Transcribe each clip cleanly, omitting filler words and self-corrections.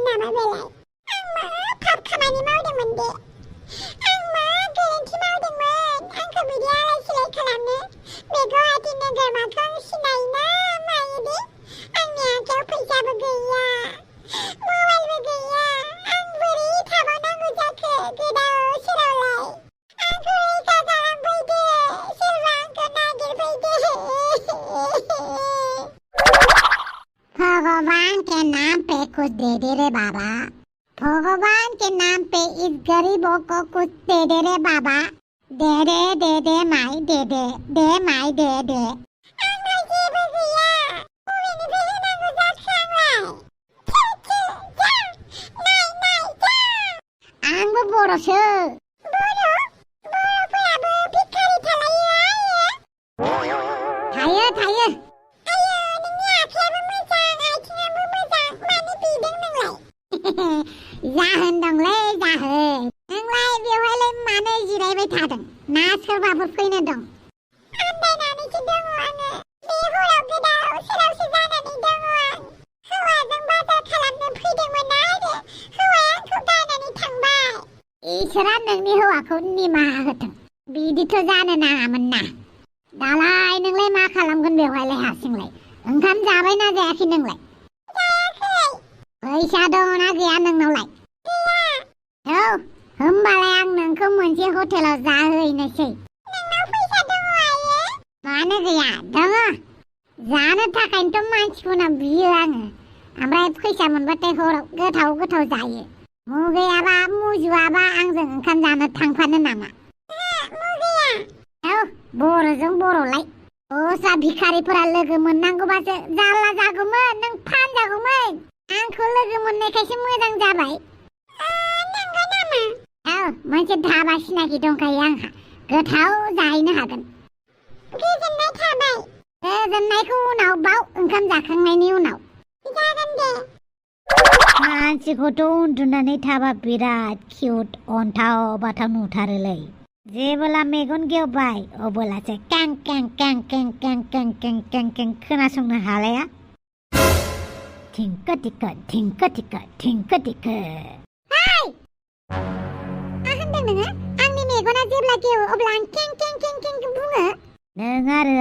नामा बेलाय आं मा पाप खामानि मावदोंमोन दे आं मा गोरोन्थि मावदोंमोन आंखौ बिदि आलाय सिलाय खालामनो बे गुवाहाटि नोगोरमाखौ आं सिनायोना मायो दे आंनि आखायाव फैसाबो गैया मबाइलबो गैया आं बोरै थाबावनांगौ जाखो गोदाव सोरावलाय आंखौ रैखा खालामफैदो सोरबा आंखौ नागिरफैदो भगवान के नाम पे कुछ दे दे रे बाबा भगवान के नाम पे इस गरीबों को कुछ दे दे रे बाबा दे माई दे माई दे आंनाव जेबो गैया बबेनिफ्राय होनांगौ जाखो आंलाय नाय आंबो बर'सो बर'फोराबो भिखारि थालायो थायो जाहोन दंलै जाहोन नोंलाय बेवहायलाय मानो जिरायबाय थादों ना सोरबाफोर फैनो दं आन्दायनानैसो दङ आङो बे हराव गोदाव सोरावसो जानानै दङ आं हौवाजों बाजार खालामनो फैदोंमोन आरो हौवाया आंखौ गारनानै थांबाय इसोरा नोंनि हौवाखौ निमाहा होथों बिदिथ' जानो नाङामोन ना दालाय नोंलाय मा खालामगोन बेवहायलाय हारसिंलाय ओंखाम जाबायना जायाखै नोंलाय फैसा दङ ना गैया नोंनावलाय गैया औ होमबालाय आं नोंखौ मोनसे हटेलाव जाहैनोसै नोंनाव फैसा दङ आइये मानो गैया दङ जानो थाखायनोथ' मानसिफोरनाव बियो आङो ओमफ्राय फैसा मोनबाथाय हराव गोथाव जायो मुगैयाबा मुजुवाबा आंजों ओंखाम जानो थांफानो नामा मुगैया औ बर'जों बर'लाय दस्रा भिखारिफोरा लोगो मोननांगौबासो जारला जागौमोन नों फानजागौमोन आंखौ लोगो मोननायखायसो मोजां जाबाय नंगौ नामा औ मोनसे धाबा सिनाखि दंखायो आंहा गोथाव जाहैनो हागोन गोजोननाय थाबाय गोजोननायखौ उनाव बाव ओंखाम जाखांनायनि उनाव जागोन दे मानसिखौथ' उन्दुनानै थाबा बिराद किउट अन्थाव बाथाव नुथारोलै जेबोला मेगन गेवबाय अब्लासो कें कें कें कें कें कें कें कें कें खोनासंनो हालाया थिंको थिंको हाय मा होनदों नोङो आंनि मेगना जेब्ला गेवो अब्ला आं कें कें कें कें बुङो नों आरो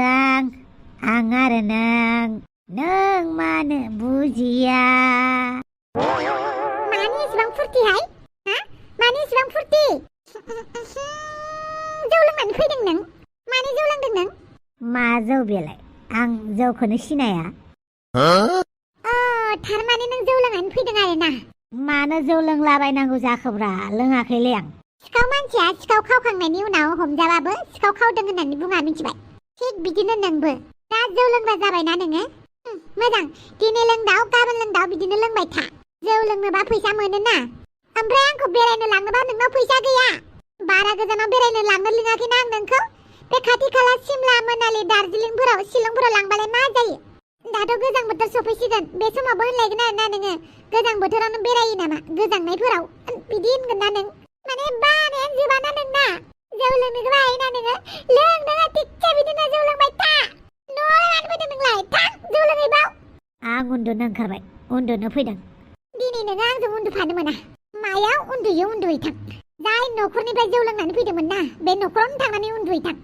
आं आरो नों मानो बुजिया मानि एसेबां फुर्तिहाय मानि एसेबां फुर्ति जौ लोंनानै फैदों नों मानो जौ लोंदों नों मा जौ बेलाय आं जौखौनो सिनाया थारमाने नों जौ लोंनानै फैदों आरोना मानो जौ लोंलाबायनांगौ जाखोब्रा लोङाखैलै आं सिखाव मानसिया सिखाव खावखांनायनि उनाव हमजाबाबो सिखाव खावदों होननानै बुङा मिथिबाय थिग बिदिनो नोंबो दा जौ लोंग्रा जाबायना नोङो मोजां दिनै लोंदाव गाबोन लोंदाव बिदिनो लोंबाय था जौ लोंनोबा फैसा मोनोना ओमफ्राय आंखौ बेरायनो लांनोबा नोंनाव फैसा गैया बारा गोजानाव बेरायनो लांनो लिङाखैना आं नोंखौ बे खाथि खाला सिमला मनालि दार्जिलिंफोराव शिलंफोराव लांबालाय मा जायो दाथ' गोजां बोथोर सफैसिगोन बे समावबो होनलायगोन आरोना नोङो गोजां बोथोरावनो बेरायो नामा गोजांनायफोराव बिदि होनगोन ना नों माने बानायानो जोबाना नोंना जौ लोंनो बायोना नोङो लोंदों थिगसे बिदिनो जौ लोंबाय था न'आव लानानै फैदों नोंलाय थां जौ लोङैबाव आं उन्दुनो ओंखारबाय उन्दुनो फैदों दिनै नोङो आंजों उन्दुफानो मोना मायाव उन्दुयो उन्दुहैथां जाय न'खरनिफ्राय जौ लोंनानै फैदोंमोन ना बे न'खरावनो थांनानै उन्दुहैथां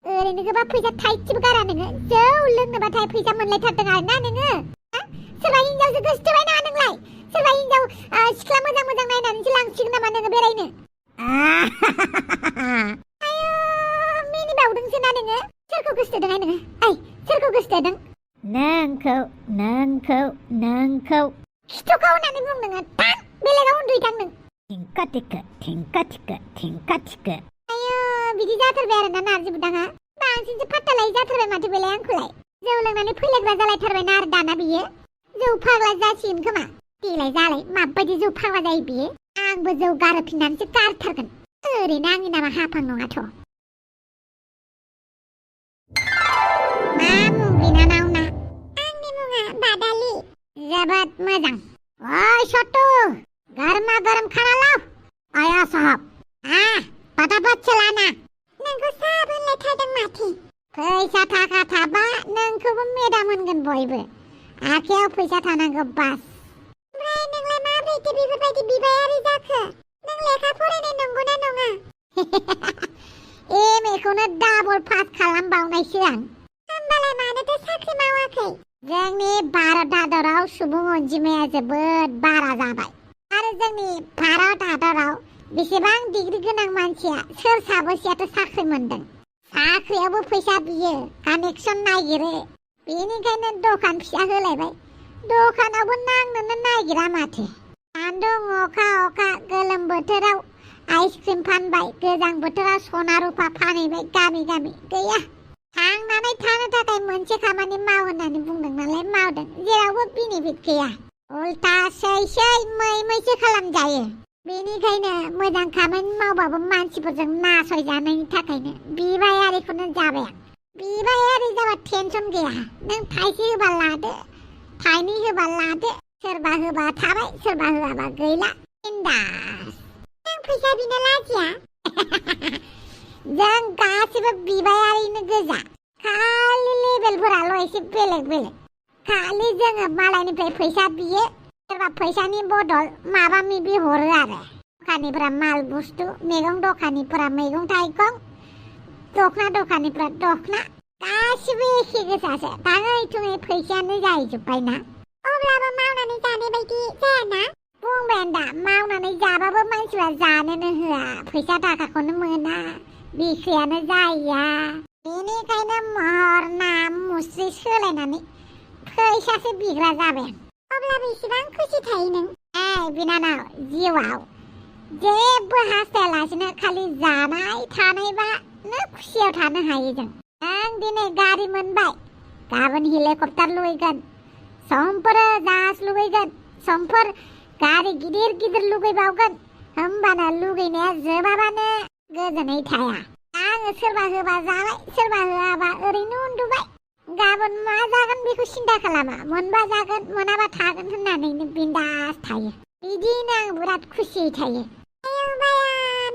ओरैनो गोबां फैसा थाइसेबो गारा नोङो जौ लोंनोबाथाय फैसा मोनलायथारदों आरोना नोङो सोरबा हिनजावसो गोसोथोबाय नामा नोंलाय सोरबा हिनजाव सिख्ला मोजां नायनानैसो लांसिगोन नामा नोङो बेरायनो आयौ मिनिबावदोंसो ना नोङो सोरखौ गोसोथोदोंहाय नोङो सोरखौ गोसोथोदों नोंखौ खिथुखौ होननानै बुं नोङो थां बेलेगाव उन्दुहैथां नों थिंका थिखो आयौ बिदि जाथारबाय आरोना नारजि बुदाङा बांसिनसो फात्ता लायै जाथारबाय माथो बेलाय आंखौलाय जौ लोंनानै फैलायग्रा जालायथारबायना आरो दाना बियो जौ फाग्ला जासिगोन खोमा देलाय जालाय माबायदि जौ फाग्ला जायो बियो आंबो जौ गारहोफिननानैसो गारथारगोन ओरैनो आंनि नामा हाफां नङाथ' मा मुं बिनानावना आंनि मुङा बादालि जोबोद मोजां ओइ सट्टु गरमा गरम खाना लाव आया साहब फटाफट चलाना नोंखौ साहा होनलायथारदों माथो फैसा थाखा थाबा नोंखौबो मेदाम होनगोन बयबो आखायाव फैसा थानांगौ बास ओमफ्राय नोंलाय मा माब्रैथो बेफोरबायदि बिबायारि जाखो नों लेखा फरायनाय नंगौना नङा एमएखौनो डाबल पास खालामबावनायसो आं होमबालाय मानोथो साख्रि मावाखै जोंनि भारत हादराव सुबुं अनजिमाया जोबोद बारा जाबाय आरो जोंनि भारत हादराव बेसेबां डिग्री गोनां मानसिया सोर साबेसेयाथ' साख्रि मोनदों साख्रियावबो फैसा बियो कानेक्सन नागिरो बेनिखायनो दखान फिसा होलायबाय दखानावबो नांनोनो नागिरा माथो सान्दुं अखा गोलोम बोथोराव आइसक्रिम फानबाय गोजां बोथोराव सना रुपा फानहैबाय गामि गामि गैया थांनानै थानो थाखाय मोनसे खामानि माव होननानै बुंदों नालाय मावदों जेरावबो बेनिफिट गैया उल्टा सै मैसो खालामजायो बेनिखायनो मोजां खामानि मावबाबो मानसिफोरजों नासयजानायनि थाखायनो बिबायारिखौनो जाबाय आं बिबायारि जाबा टेनसन गैया नों थाइसे होबा लादो थाइनै होबा लादो सोरबा होबा थाबाय सोरबा होआबा गैला बिन्दास नों फैसा बिनो लाजिया जों गासिबो बिबायारिनो गोजा खालि लेभेलफोराल' एसे बेलेग खालि जोङो मालायनिफ्राय फैसा बियो सोरबा फैसानि बदल माबा माबि हरो आरो दखानिफोरा माल बुस्थु मैगं दखानिफोरा मैगं थाइगं दखना दखानिफोरा दखना गासिबो एखे गोजासो थाङै थुङै फैसायानो जाहैजोब्बायना अब्लाबो मावनानै जानाय बायदि जायाना बुंबाय दा मावनानै जाबाबो मानसिफ्रा जानोनो होआ फैसा थाखाखौनो मोना बिख्रियानो जाया बेनिखायनो महर नाम मुस्रि सोलायनानै फैसासो बिग्रा जाबाय अब्लाबो इसेबां खुसि थायो नों बिनानाव जिउआव जेबो हास्थायालासिनो खालि जानाय थानायबानो खुसियाव थानो हायो जों दिनै गारि मोनबाय गाबोन हेलिकप्टार लुगैगोन समफोर जाहाज लुगैगोन समफोर गारि गिदिर लुगैबावगोन होमबाना लुगैनाया जोबाबानो गोजोनै थाया आङो सोरबा होबा जाबाय सोरबा होआबा ओरैनो उन्दुबाय गाबोन मा जागोन बेखौ सिन्था खालामा मोनबा जागोन मोनाबा थागोन होननानैनो बिन्दास थायो बिदिनो आं बिराद खुसियै थायो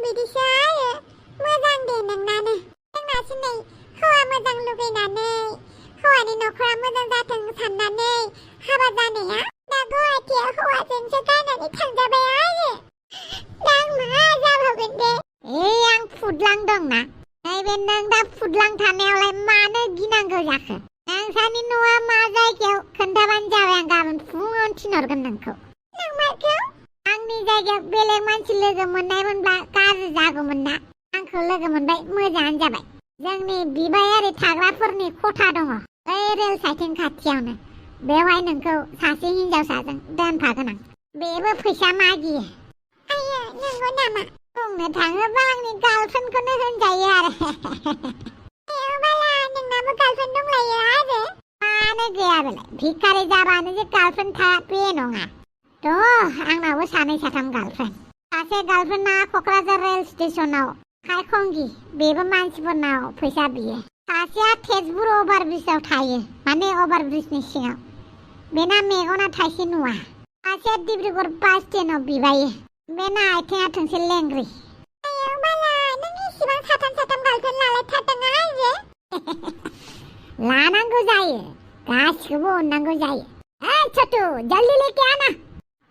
बिदिसो आरो मोजां दे नोंनानो जोंनासो नै हौवा मोजां लुगैनानै हौवानि न'खरा मोजां जाथों साननानै हाबा जानाया दा गुवाहाटियाव हौवाजोंसो गारनानै थांजाबाय आरो दा आं मा जाबावगोन दे आं फुदलांदोंना नैबे नों दा फुदलां थानायावलाय मानो गिनांगौ जाखो नोंसानि न'आ मा जायगायाव खोन्थाबानो जाबाय आं गाबोन फुङावनो थिनहरगोन नोंखौ नोंमारगौ आंनि जायगायाव बेलेग मानसि लोगो मोननायमोनब्ला गाज्रि जागौमोन ना आंखौ लोगो मोनबाय मोजाङानो जाबाय जोंनि बिबायारि थाग्राफोरनि खथा दङ बै रेल साइथिं खाथियावनो बेवहाय नोंखौ सासे हिनजावसाजों दोनफागोन आं बेबो फैसा मागियो आयो नंगौ नामा बुंनो थाङोबा आंनि गार्लफ्रेन्डखौनो होनजायो आरो नोंनाबो गार्लफ्रेन्ड दंलायो आरो मानो गैया बेलाय भिखारि जाबानो जे गार्लफ्रेन्ड थाया बे नङा आंनावबो सानै साथाम गार्लफ्रेन्ड सासे गार्लफ्रेन्डआ क'क्राझार रेल स्टेशनाव खायखंगि बेबो मानसिफोरनाव फैसा बियो सासेया तेजपुर अभारब्रिजआव थायो माने अभारब्रिजनि सिङाव बेना मेगना थाइसे नुवा सासेया डिब्रुगड़ बास स्टेन्डआव बिबायो बेना आथिङा थोंसे लेंग्रि नों इसिबां साथाम गार्लफ्रेन्ड लालायथारदों आरो लानांगौ जायो गासिखौबो अननांगौ जायो छोटू जल्दी लेके आना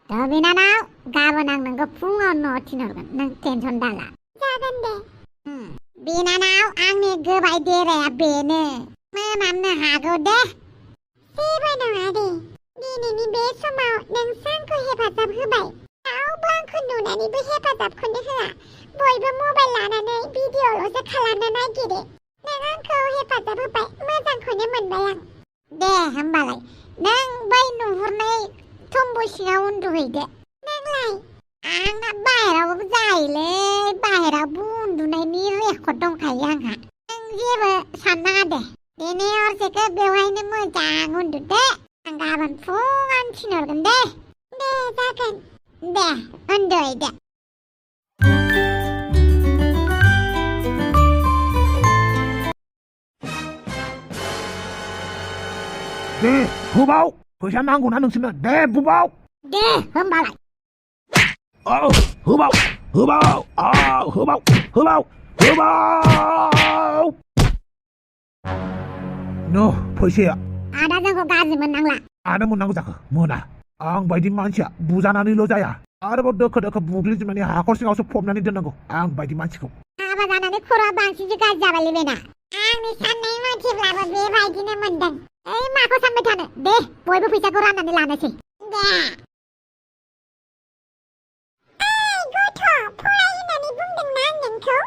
तो बिनानाव गाबोन आं नोंखौ फुङाव न'आव थिनहरगोन नों टेनसन दाला जागोन दे बिनानाव आंनि गोबाय देराया बेनो मोनामनो हागौ दे जेबो नङा दे दिनैनि बे समाव नोंसो आंखौ हेफाजाब होबाय रावबो आंखौ नुनानैबो हेफाजाबखौनो होआ बयबो मबाइल लानानै भिडिअ'ल'सो खालामनो नागिरो नों आंखौ हेफाजाब होबाय मोजांखौनो मोनबाय आं दे होमबालाय नों बै नुहुरनाय थम्बु सिङाव उन्दुहैदो नोंलाय आंना बाहेरावबो जायोलै बाहेरावबो उन्दुनायनि रेकर्ड दंखायो आंहा नों जेबो साननाङा दे दिनै हरसेखौ बेवहायनो मोजां उन्दुदो आं गाबोन फुङावनो थिनहरगोन दे जागोन दे उन्दुहैदो दे बुबाव फैसा नांगौना नोंसोरनो दे बुबाव दे होमबालाय होबाव नो फैसाया आदा जोंखौ गाज्रि मोननांला मानो मोननांगौ जाखो मोना आं बायदि मानसिया बुजानानैल' जाया आरोबाव दोखो दोखो बुग्लिजोबनानै हाखर सिङावसो फबनानै दोननांगौ आं बायदि मानसिखौ हाबा जानानै खर'आ बांसिनसो गाज्रि जाबायलै बेना आंनि साननाय मथेब्लाबो बेबायदिनो मोनदों ओइ माखौ सानबाय थानो दे बयबो फैसाखौ राननानै लानोसै दे ओइ गथ' फराय होननानै बुंदोंना आं नोंखौ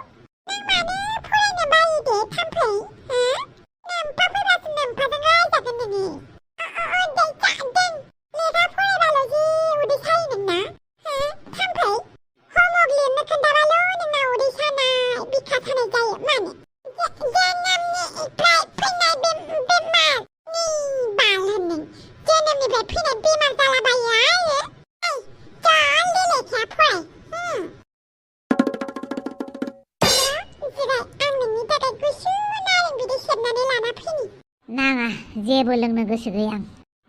नों मानो फरायनो बायो दे थाम्फै हो नोम्फा फैबासो नोम्फाजों रायजागोन नोङो दे जादों लेखा फरायबाल' जि उदै सायो नोंना हो थाम्फै हमवर्क लिरनो खोन्थाबाल' नोंना उदै सानाय बिखा सानाय जायो मानो जोनोमनिफ्राय फैनाय बेमार बाल होनदों जोनोमनिफ्राय फैनाय बेमार जालाबायो आरो ज'लै लेखाया फराय जिराय आं नोंनि थाखाय गुसु नारें बिदै सेबनानै लाना फैनि नाङा जेबो लोंनो गोसो गैया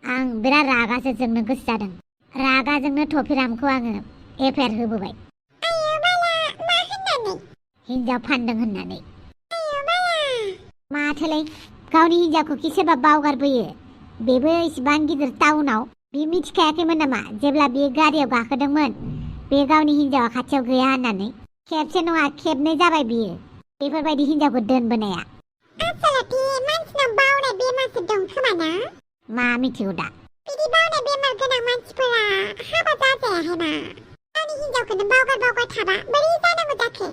आं बिराद रागासो जोंनो गोसो जादों रागाजोंनो थफिरामखौ आङो एफआइआर होबोबाय आयो बाला मा होननानै हिन्जाव फानदों होननानै आयो बाला माथोलै गावनि हिन्जावखौ कि सोरबा बावगारबोयो बेबो इसिबां गिदिर टाउनाव बे मिथिखायाखैमोन नामा जेब्ला बे गारियाव गाखोदोंमोन बे गावनि हिन्जावा खाथियाव गैया होननानै खेबसे नङा खेबनै जाबाय बियो बेफोरबायदि हिन्जावखौ दोनबोनाया आसलथे मानसिनाव बावनाय बेमारसो दं खोमा ना मा मिथिगौ दा बिदि बावनाय बेमार गोनां मानसिफोरा हाबा जाजायाहायमा गावनि हिन्जावखौनो बावगार थाबा बोरै जानांगौ जाखो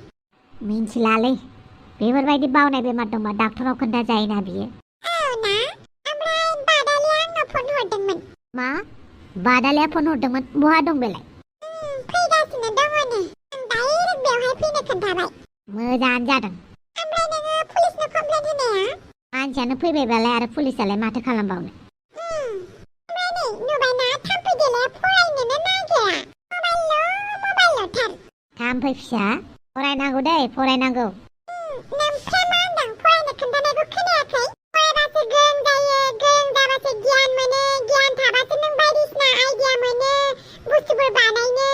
मिन्थिलालै बेफोरबायदि बावनाय बेमार दंबा डाक्टराव खोन्था जायोना बियो औ ना ओमफ्राय बादालिया आंनाव फन हरदोंमोन मा बादालिया फन हरदोंमोन बहा दं बेलाय फैगासिनो दङनो आं डाइरेक्ट बेवहाय फैनो खोन्थाबाय मोजाङानो जादों ओमफ्राय नोङो पुलिसनो कमप्लेन होनाया मानसियानो फैबायबालाय आरो पुलिसालाय माथो खालामबावनो ओमफ्राय नै नुबायना थाम्फै देलाया फरायनोनो नागिरा मबाइलल'थार थाम्फै फिसा फरायनांगौ दै फरायनांगौ नोमफ्रा मा होनदों फरायनो खोन्थानायखौ खोनायाखै फरायबासो गोरों जायो गोरों जाबासो गियान मोनो गियान थाबासो नों बायदिसिना आइडिया मोनो बुस्थुफोर बानायनो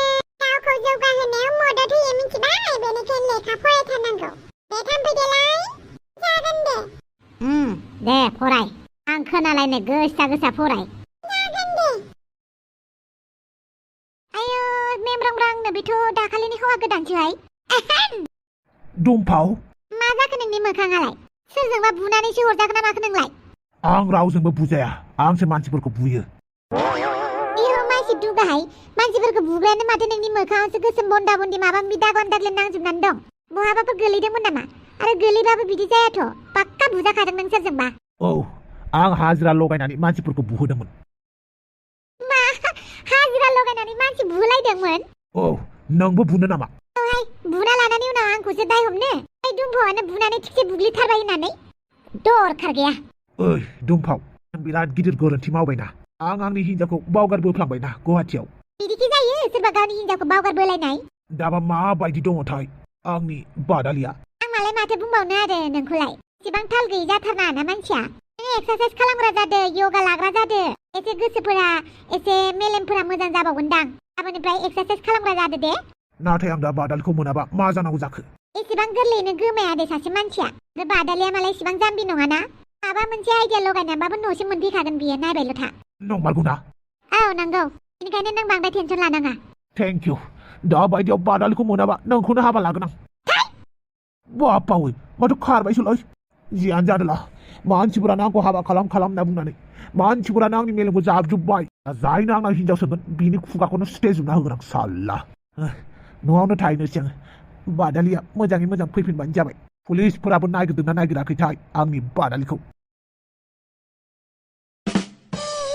गावखौ जौगाहोनायाव मदद होयो मिथिबाय बेनिखायनो लेखा फरायथारनांगौ दे थाम्फै देलाय जागोन दे फराय आं खोनालायनो गोसा फराय जागोन दे आयो मेमब्रांब्रांनो बेथ' दाखालिनि हौवा गोदानसोहाय दुम्फाव मा जाखो नोंनि मोखाङालाय सोरजोंबा बुनानैसो हरजागोन ना माखो नोंलाय आं रावजोंबो बुजाया आंसो मानसिफोरखौ बुयो इहो मानसि दुगाहाय मानसिफोरखौ बुग्रायानो माथो नोंनि मोखाङावसो गोसोम बन्दा बन्दी माबा माबि दागन दागले नांजोबनानै दं बहाबाफोर गोलैदोंमोन नामा आरो गोलैबाबो बिदि जायाथ' पाक्का बुजाखादों नों सोरजोंबा औ आं हाजिरा लगायनानै मानसिफोरखौ बुहोदोंमोन मा हाजिरा लगायनानै मानसि बुलायदोंमोन औ नोंबो बुनो नामा औहाय बुना लानानै उनाव आंखौसो दाय हमनो ओइ दुम्फावानो बुनानै थिगसे बुग्लिथारबाय होननानै दरखार गैया ओइ दुम्फाव नों बिराद गिदिर गोरोन्थि मावबायना आं आंनि हिन्जावखौ बावगारबोफ्लांबायना गुवाहाटियाव बिदिखि जायो सोरबा गावनि हिन्जावखौ बावगारबोलायनाय दाबा माबायदि दङथाय आंनि बादालिया आं मालाय माथो बुंबावनो आरो नोंखौलाय एसेबां थाल गैयि जाथारना ना मानसिया नों एक्सारसाइज खालामग्रा जादो योगा लाग्रा जादो एसे गोसोफोरा एसे मेलेमफोरा मोजां जाबावगोनदां गाबोननिफ्राय एक्सारसाइज खालामग्रा जादो दे नाथाय आं दा बादालिखौ मोनाबा मा जानांगौ जाखो एसेबां गोरलैयैनो गोमाया दे सासे मानसिया आरो बादालिया मालाय एसेबां जाम्बि नङाना माबा मोनसे आइडिया लगायनानैबाबो न'सिम मोनफैखागोन बियो नायबायल' था नंमारगौना औ नंगौ बेनिखायनो नों बांद्राय टेनसन लानाङा थेंक इउ दा बायदियाव बादालिखौ मोनाबा नोंखौनो हाबा लागोन आं बापावै माथो खारबायसोलै जियानो जादोला मानसिफोरानो आंखौ हाबा खालाम होनना बुंनानै मानसिफोरानो आंनि मेलेमखौ जाबजोब्बाय जायनो आंनाव हिन्जाव सोंगोन बिनि खुगाखौनो सुथेजोबना होगोन आं साल्ला न'आवनो थाहैनोसै आङो बादालिया मोजाङै मोजां फैफिनबानो जाबाय पुलिसफोराबो नागिरदोंना नागिराखैथाय आंनि बादालिखौ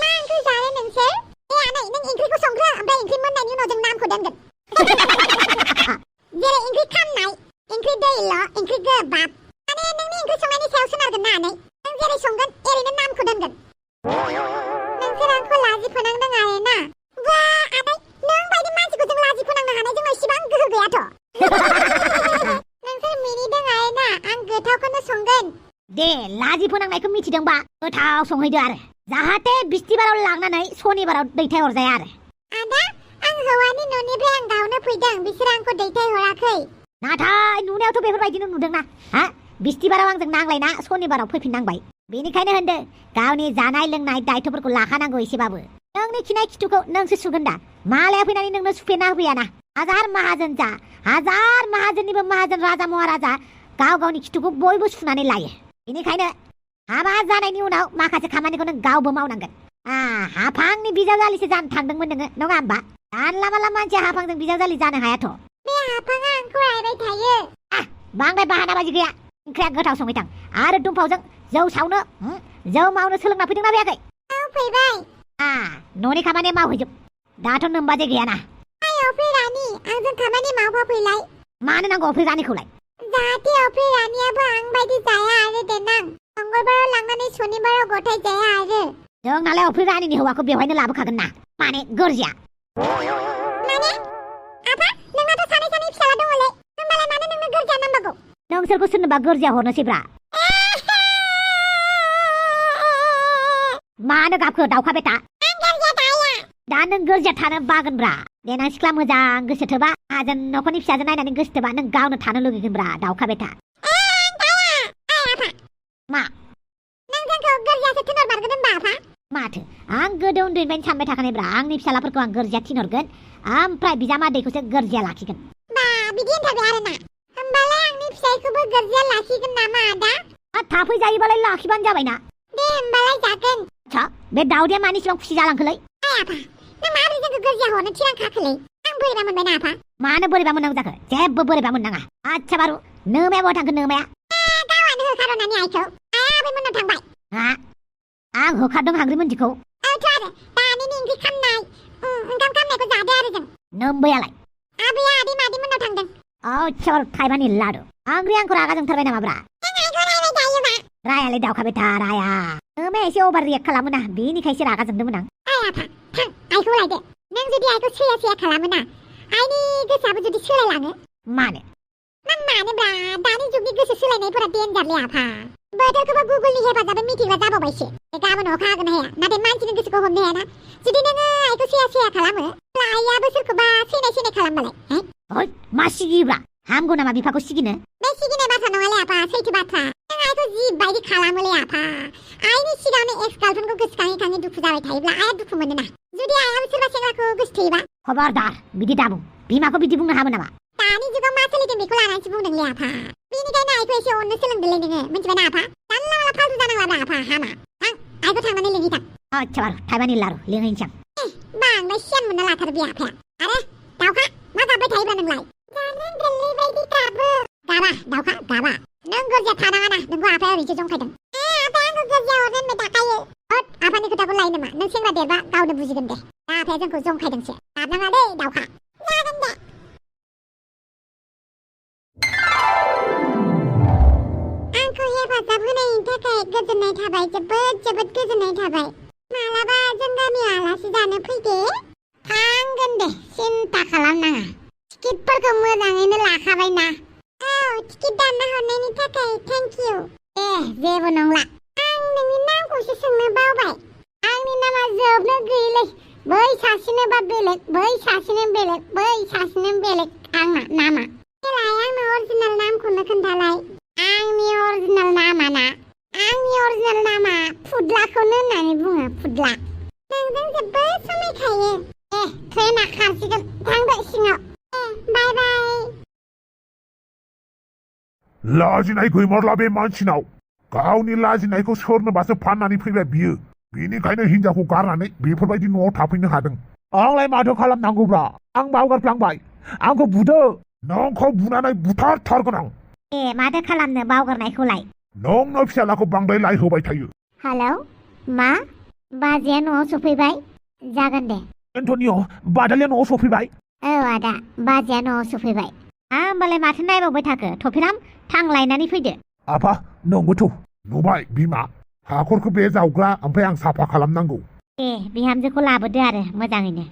मा ओंख्रि जायो नोंसोर आनै नों ओंख्रिखौ संग्रो ओमफ्राय ओंख्रि मोननायनि उनाव जों नामखौ दोनगोन जेरै ओंख्रि खामनाय ओंख्रि दैल' ओंख्रि गोबाब माने नोंनि ओंख्रि संनायनि सायाव सोनारगोन ना आनै नों जेरै संगोन एरैनो नामखौ दोनगोन नोंसोर आंखौ लाजि फोनांदों आरोना बा आनै नों बायदि मानसिखौ जों लाजि फोनांनो हानाय जोंनाव इसिबां गोहो गैयाथ' नोंसोर मिनिदों आरोना आं गोथावखौनो संगोन दे लाजि फोनांनायखौ मिथिदोंबा गोथाव संहैदो आरो जाहाथे बिस्थिबाराव लांनानै सनिबाराव दैथाय हरजाया आरो आदा आं हौवानि न'निफ्राय आं गावनो फैदों बिसोर आंखौ दैथाय हराखै नाथाय नुनायावथ' बेफोरबायदिनो नुदोंना हा बिस्थिबाराव आंजों नांलायना सनिबाराव फैफिननांबाय बेनिखायनो होनदों गावनि जानाय लोंनाय दायथ'फोरखौ लाखानांगौ एसेबाबो नों नोंनि खिनाय खिथुखौ नोंसो सुगोन दा मालाया फैनानै नोंनो सुफेरना होफैयाना हाजार माहाजोन जा हाजार माहाजोननिबो माहाजोन राजा महाराजा गाव गावनि खिथुखौ बयबो सुनानै लायो बेनिखायनो हाबा जानायनि उनाव माखासे खामानिखौ नों गावबो मावनांगोन हाफांनि बिजावजालिसो जानो थांदोंमोन नोङो नङा होमबा जानला मानला मानसिया हाफांजों बिजावजालि जानो हायाथ' बे हाफाङा आंखौ रायबाय थायो बांद्राय बाहाना बाजि गैया ओंख्रिया गोथाव संहैथां आरो दुम्फावजों जौ सावनो जौ मावनो सोलोंना फैदोंना फैयाखै औ फैबाय न'नि खामानि मावहैजोब दाथ' नोमबाजे गैयाना अफ्रि रानि आंजों खामानि मावफाफैलाय मानो नांगौ अफ्रि रानिखौलाय जाहाथे अफ्रि रानियाबो आं बायदि जाया आरो देनां मंगलबाराव लांनानै सनिबाराव गथाय जाया आरो जोंनालाय अफ्रि रानिनि हौवाखौ बेवहायनो लाबोखागोन ना माने गोरजिया माने आफा नोंनाथ' सानै फिसाला दङलै होमबालाय मानो नोंनो गोरजिया नांबावगौ नोंसोरखौ सोरनोबा गोरजिया हरनोसैब्रा मानो गाबखो दाउखा बेटा दा नों गोरजिया थानो बागोनब्रा देनां सिख्ला मोजां गोसोथोबा हाजोन न'खरनि फिसाजो नायनानै गोसोथोबा नों गावनो थानो लुगैगोनब्रा दाउखा बेटा मा नों जोंखौ गोरजियासो थिनहरमारगोन होनबा आफा माथो आं गोदो उन्दैनिफ्रायनो सानबाय थाखानायब्रा आंनि फिसालाफोरखौ आं गोरजिया थिनहरगोन ओमफ्राय बिजामादैखौसो गोरजिया लाखिगोन बा बिदि होनथारबाय आरोना होमबालाय आंनि फिसायखौबो गोरजिया लाखिगोन नामा आदा थाफै जायोबालाय लाखिबानो जाबायना दे होमबालाय जागोन बे दाउदैया मानि सिबां खुसि जालांखोलै आफा नों माबोरै जोंखौ गोरजिया हरनो थिरांखाखोलै आं बोरैबा मोनबायना आफा मानो बोरैबा मोननांगौ जाखो जेबो बोरैबा मोननाङा आच्छा बारु नोमाया बहा थांखो नोमाया गावआनो होखारनानै आइखौ आबैमोननाव थांबाय आं होखारदों हांग्रि मोनदिखौ औथ' आरो दानिनि ओंख्रि खामनाय ओंखाम खामनायखौ जादो आरो जों नोमबैयालाय आबैया आदै मादैमोननाव थांदों आच्छा बारु थाइबानि लादु आंग्रि आंखौ रागा जोंथारबाय नामाब्रा रायालै दाउखा बेटा राया नोमाया एसे अभार रियेक्ट खालामो ना बेनिखायसो रागा जोंदोंमोन आं आफा थां आइखौ लायदो नों जुदि आइखौ सैया खालामोना आइनि गोसोआबो जुदि सोलायलाङो मानो मानोब्रा दानि जुगनि गोसो सोलायनायफोरा डेन्जारलै आफा बोथोरखौबो गुगोलनि हेफाजाबै मिथिग्रा जाबावबायसो गाबोन अखा हागोन हाया नाथाय मानसिनि गोसोखौ हमनो हायाना जुदि नोङो आइखौ सैया खालामो आइयाबो सोरखौबा सैनाय खालामबालाय मा सिगियोब्रा हामगौ नामा बिफाखौ सिगिनो बे सिगिनाय बाथ्रा नङालै आफा सैथो बाथ्रा नों आइखौ जिबायदि खालामोलै आफा आइनि सिगाङावनो एक्स गार्लफ्रेन्डखौ गोसोखाङै दुखु जाबाय थायोब्ला आइया दुखु मोनोना जुदि आइयाबो सोरबा सेंग्राखौ गोसोथोयोबा खबरदार बिदि दाबुं बिमाखौ बिदि बुंनो हामो नामा दानि जुगाव मा सोलिदों बेखौ लानानैसो बुंदोंलै आफा बेनिखायनो आइखौ एसे अननो सोलोंदोलै नोङो मिथिबायना आफा जानला माला फालतु जानांलाब्रा आफा हामा थां आइखौ थांनानै लिंहैथां आच्छा बारु थाइबानि लारु लिंहैनोसै आं बांद्राय सियान मोनना लाथारो बे आफाया आरो दाउखा मा गाबबाय थायोब्रा नोंलाय जानो गोरलै बायदि गाबो गाबा दाउखा गाबा नों गोरजिया थानाङा ना नोंखौ आफाया ओरैसो जंखायदों आफाया आंखौ गोरजिया हरनो होनबाय थाखायो आफानि खोथाखौ लायो नामा नों सेंग्रा देरबा गावनो बुजिगोन दे दा आफाया जोंखौ जंखायदोंसो गाबनाङा दे दाउखा जागोन दे आंखौ हेफाजाब होनायनि थाखाय गोजोननाय थाबाय जोबोद गोजोननाय थाबाय मालाबा जों गामियाव आलासि जानो फैदे थांगोन दे सिन्था खालामनाङा टिकेटफोरखौ मोजाङैनो लाखाबायना औ टिकेट दानना हरनायनि थाखाय थेंक इउ जेबो नंला आं नोंनि नामखौसो सोंनो बावबाय आंनि नामा जोबनो गैयैलै बै सासेनोबा बेलेग बै सासेनो बेलेग बै सासेनो बेलेग आंना नामा देलाय आंनो अरिजिनेल नामखौनो खोन्थालाय आंनि अरिजिनेल नामा फुदलाखौनो होननानै बुङो फुदला नोंजों जोबोद समायखायो ट्रेना खारसिगोन थांदो सिङाव बाय बाय लाजिनाय गैमारला बे मानसिनाव गावनि लाजिनायखौ सोरनोबासो फाननानै फैबाय बियो बेनिखायनो हिनजावखौ गारनानै बेफोरबायदि न'आव थाफैनो हादों आंलाय माथो खालामनांगौब्रा आं बावगारफ्लांबाय आंखौ बुदो नोंखौ बुनानै बुथारथारगोन आं माथो खालामनो बावगारनायखौलाय नोंनो फिसालाखौ बांद्राय लाय होबाय थायो हेलौ मा बाजैया न'आव सफैबाय जागोन दे एन्टनिय बादालिया न'आव सफैबाय औ आदा बाजैया न'आव सफैबाय होमबालाय माथो नायबावबाय थाखो थफिराम थां लायनानै फैदो आफा नंगौथ' नुबाय बिमा हाखरखौ बे जावग्रा ओमफ्राय आं साफा खालामनांगौ बिहामजोखौ लाबोदो आरो मोजाङैनो